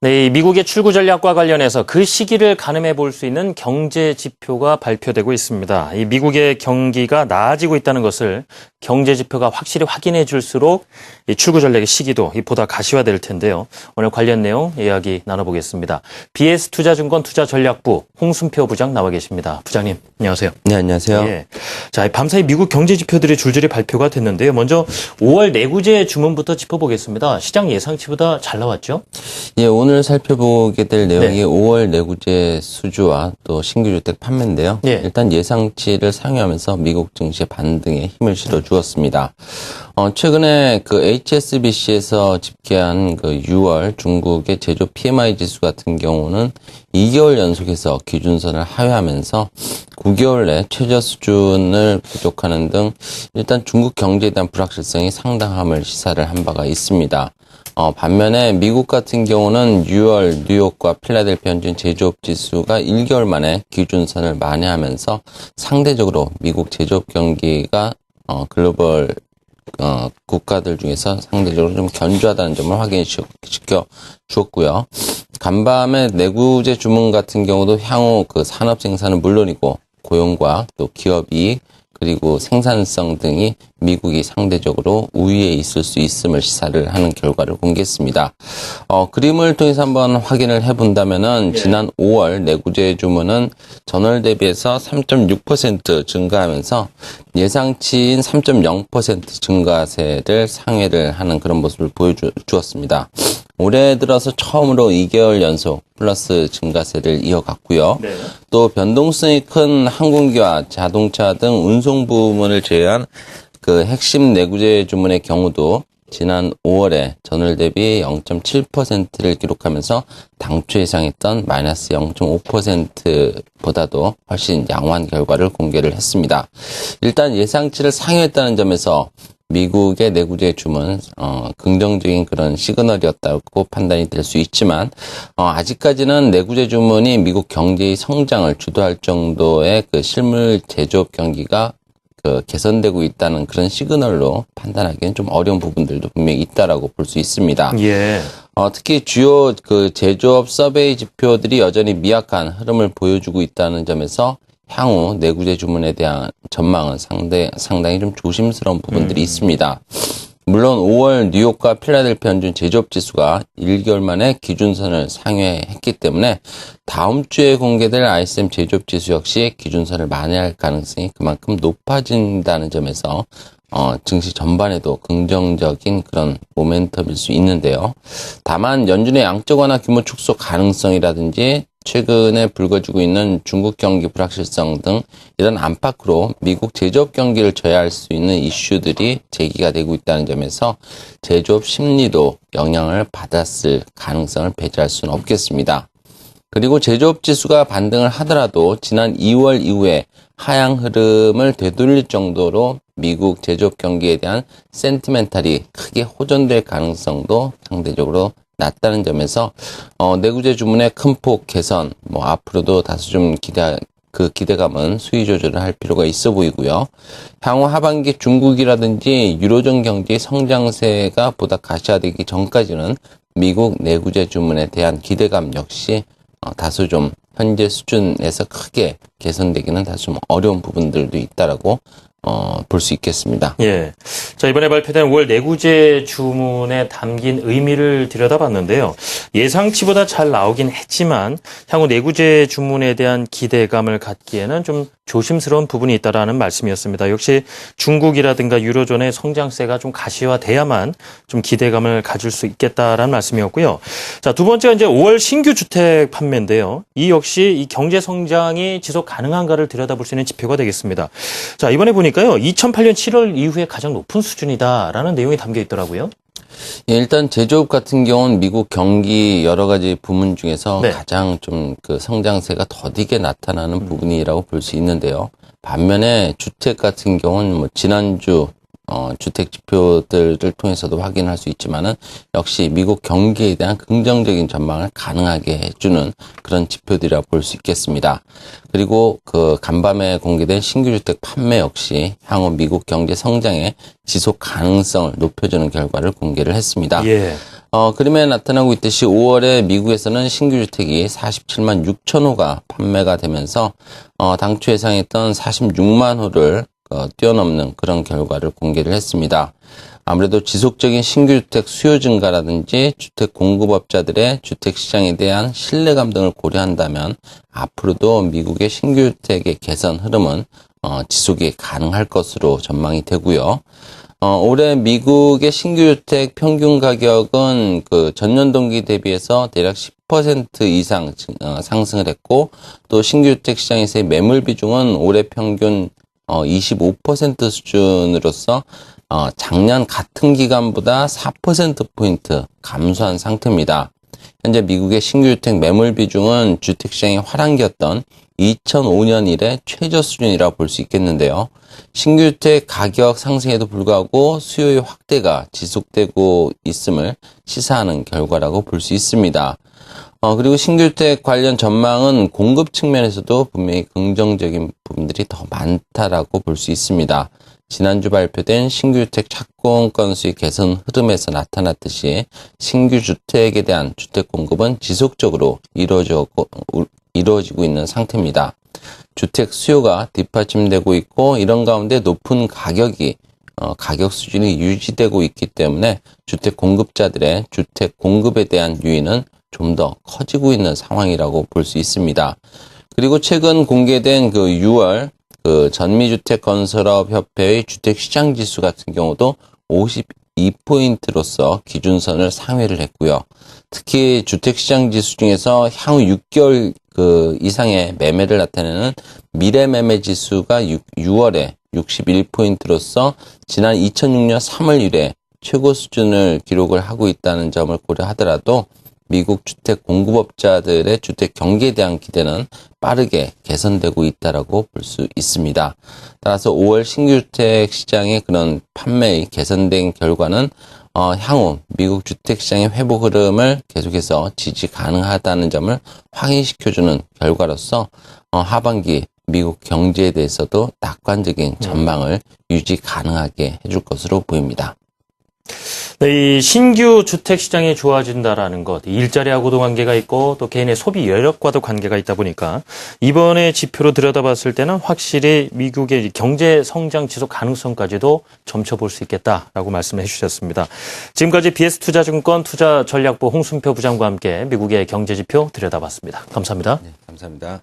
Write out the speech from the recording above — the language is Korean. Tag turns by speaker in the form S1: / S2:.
S1: 네, 이 미국의 출구 전략과 관련해서 그 시기를 가늠해 볼 수 있는 경제 지표가 발표되고 있습니다. 이 미국의 경기가 나아지고 있다는 것을 경제 지표가 확실히 확인해 줄수록 이 출구 전략의 시기도 보다 가시화될 텐데요. 오늘 관련 내용 이야기 나눠보겠습니다. BS투자증권 투자전략부 홍순표 부장 나와 계십니다. 부장님, 안녕하세요.
S2: 네, 안녕하세요.
S1: 예. 자, 밤사이 미국 경제 지표들이 줄줄이 발표가 됐는데요. 먼저 5월 내구재 주문부터 짚어보겠습니다. 시장 예상치보다 잘 나왔죠?
S2: 예, 오늘 살펴보게 될 내용이 5월 내구재 수주와 또 신규 주택 판매인데요.
S1: 예.
S2: 일단 예상치를 상회하면서 미국 증시의 반등에 힘을 실어 주었습니다. 최근에 그 HSBC에서 집계한 그 6월 중국의 제조 PMI 지수 같은 경우는 2개월 연속해서 기준선을 하회하면서 9개월 내 최저 수준을 부족하는 등 일단 중국 경제에 대한 불확실성이 상당함을 시사를 한 바가 있습니다. 반면에 미국 같은 경우는 6월 뉴욕과 필라델피아 현지 제조업 지수가 1개월 만에 기준선을 만회하면서 상대적으로 미국 제조업 경기가 글로벌 국가들 중에서 상대적으로 좀 견조하다는 점을 확인시켜 주었고요. 간밤에 내구재 주문 같은 경우도 향후 그 산업 생산은 물론이고 고용과 또 기업 이익 그리고 생산성 등이 미국이 상대적으로 우위에 있을 수 있음을 시사를 하는 결과를 공개했습니다. 그림을 통해서 한번 확인을 해본다면은 지난 5월 내구재 주문은 전월 대비해서 3.6% 증가하면서 예상치인 3.0% 증가세를 상회를 하는 그런 모습을 보여주었습니다. 올해 들어서 처음으로 2개월 연속 플러스 증가세를 이어갔고요.
S1: 네.
S2: 또 변동성이 큰 항공기와 자동차 등 운송 부문을 제외한 그 핵심 내구재 주문의 경우도 지난 5월에 전월 대비 0.7%를 기록하면서 당초 예상했던 마이너스 0.5%보다도 훨씬 양호한 결과를 공개를 했습니다. 일단 예상치를 상회했다는 점에서 미국의 내구재 주문, 긍정적인 그런 시그널이었다고 판단이 될 수 있지만, 아직까지는 내구재 주문이 미국 경제의 성장을 주도할 정도의 그 실물 제조업 경기가 개선되고 있다는 그런 시그널로 판단하기는 좀 어려운 부분들도 분명히 있다라고 볼 수 있습니다.
S1: 예.
S2: 특히 주요 그 제조업 서베이 지표들이 여전히 미약한 흐름을 보여주고 있다는 점에서 향후 내구재 주문에 대한 전망은 상당히 좀 조심스러운 부분들이 있습니다. 물론 5월 뉴욕과 필라델피아 현준 제조업 지수가 1개월 만에 기준선을 상회했기 때문에 다음 주에 공개될 ISM 제조업 지수 역시 기준선을 만회할 가능성이 그만큼 높아진다는 점에서 증시 전반에도 긍정적인 그런 모멘텀일 수 있는데요. 다만 연준의 양적 완화 규모 축소 가능성이라든지 최근에 불거지고 있는 중국 경기 불확실성 등 이런 안팎으로 미국 제조업 경기를 저해할 수 있는 이슈들이 제기가 되고 있다는 점에서 제조업 심리도 영향을 받았을 가능성을 배제할 수는 없겠습니다. 그리고 제조업 지수가 반등을 하더라도 지난 2월 이후에 하향 흐름을 되돌릴 정도로 미국 제조업 경기에 대한 센티멘탈이 크게 호전될 가능성도 상대적으로 낮다는 점에서 내구재 주문의 큰 폭 개선, 앞으로도 다소 좀 기대감은 수위 조절을 할 필요가 있어 보이고요. 향후 하반기 중국이라든지 유로존 경제의 성장세가 보다 가시화되기 전까지는 미국 내구재 주문에 대한 기대감 역시 다소 좀 현재 수준에서 크게 개선되기는 다소 좀 어려운 부분들도 있다라고 볼 수 있겠습니다.
S1: 예. 자, 이번에 발표된 5월 내구재 주문에 담긴 의미를 들여다봤는데요. 예상치보다 잘 나오긴 했지만 향후 내구재 주문에 대한 기대감을 갖기에는 좀 조심스러운 부분이 있다라는 말씀이었습니다. 역시 중국이라든가 유로존의 성장세가 좀 가시화돼야만 좀 기대감을 가질 수 있겠다라는 말씀이었고요. 자, 두 번째가 이제 5월 신규 주택 판매인데요. 이 역시 이 경제 성장이 지속 가능한가를 들여다볼 수 있는 지표가 되겠습니다. 자, 이번에 보니까요. 2008년 7월 이후에 가장 높은 수준이다라는 내용이 담겨 있더라고요.
S2: 예, 일단 제조업 같은 경우는 미국 경기 여러 가지 부문 중에서 가장 좀 그 성장세가 더디게 나타나는 부분이라고 볼 수 있는데요. 반면에 주택 같은 경우는 지난주 주택 지표들을 통해서도 확인할 수 있지만은 역시 미국 경기에 대한 긍정적인 전망을 가능하게 해주는 그런 지표들이라 볼 수 있겠습니다. 그리고 그 간밤에 공개된 신규 주택 판매 역시 향후 미국 경제 성장의 지속 가능성을 높여주는 결과를 공개를 했습니다.
S1: 예.
S2: 그림에 나타나고 있듯이 5월에 미국에서는 신규 주택이 47만 6천 호가 판매가 되면서 당초 예상했던 46만 호를 뛰어넘는 그런 결과를 공개를 했습니다. 아무래도 지속적인 신규 주택 수요 증가라든지 주택 공급업자들의 주택 시장에 대한 신뢰감 등을 고려한다면 앞으로도 미국의 신규 주택의 개선 흐름은 지속이 가능할 것으로 전망이 되고요. 올해 미국의 신규 주택 평균 가격은 그 전년 동기 대비해서 대략 10% 이상 상승을 했고, 또 신규 주택 시장에서의 매물 비중은 올해 평균 25% 수준으로서 작년 같은 기간보다 4%포인트 감소한 상태입니다. 현재 미국의 신규 주택 매물 비중은 주택 시장의 화랑기였던 2005년 이래 최저 수준이라고 볼 수 있겠는데요. 신규 주택 가격 상승에도 불구하고 수요의 확대가 지속되고 있음을 시사하는 결과라고 볼 수 있습니다. 그리고 신규주택 관련 전망은 공급 측면에서도 분명히 긍정적인 부분들이 더 많다라고 볼 수 있습니다. 지난주 발표된 신규주택 착공 건수의 개선 흐름에서 나타났듯이 신규주택에 대한 주택 공급은 지속적으로 이루어지고 있는 상태입니다. 주택 수요가 뒷받침되고 있고, 이런 가운데 높은 가격 수준이 유지되고 있기 때문에 주택 공급자들의 주택 공급에 대한 유인은 좀 더 커지고 있는 상황이라고 볼 수 있습니다. 그리고 최근 공개된 그 6월 전미주택건설업협회의 주택시장지수 같은 경우도 52포인트로서 기준선을 상회를 했고요. 특히 주택시장지수 중에서 향후 6개월 이상의 매매를 나타내는 미래매매지수가 6월에 61포인트로서 지난 2006년 3월 이래 최고 수준을 기록을 하고 있다는 점을 고려하더라도 미국 주택 공급업자들의 주택 경기에 대한 기대는 빠르게 개선되고 있다라고 볼 수 있습니다. 따라서 5월 신규주택 시장의 그런 판매의 개선된 결과는 향후 미국 주택 시장의 회복 흐름을 계속해서 지지 가능하다는 점을 확인시켜주는 결과로서 하반기 미국 경제에 대해서도 낙관적인 전망을 유지 가능하게 해줄 것으로 보입니다.
S1: 네, 이 신규 주택 시장이 좋아진다라는 것, 일자리하고도 관계가 있고 또 개인의 소비 여력과도 관계가 있다 보니까 이번에 지표로 들여다봤을 때는 확실히 미국의 경제 성장 지속 가능성까지도 점쳐볼 수 있겠다라고 말씀해 주셨습니다. 지금까지 BS투자증권 투자전략부 홍순표 부장과 함께 미국의 경제 지표 들여다봤습니다. 감사합니다.
S2: 네, 감사합니다.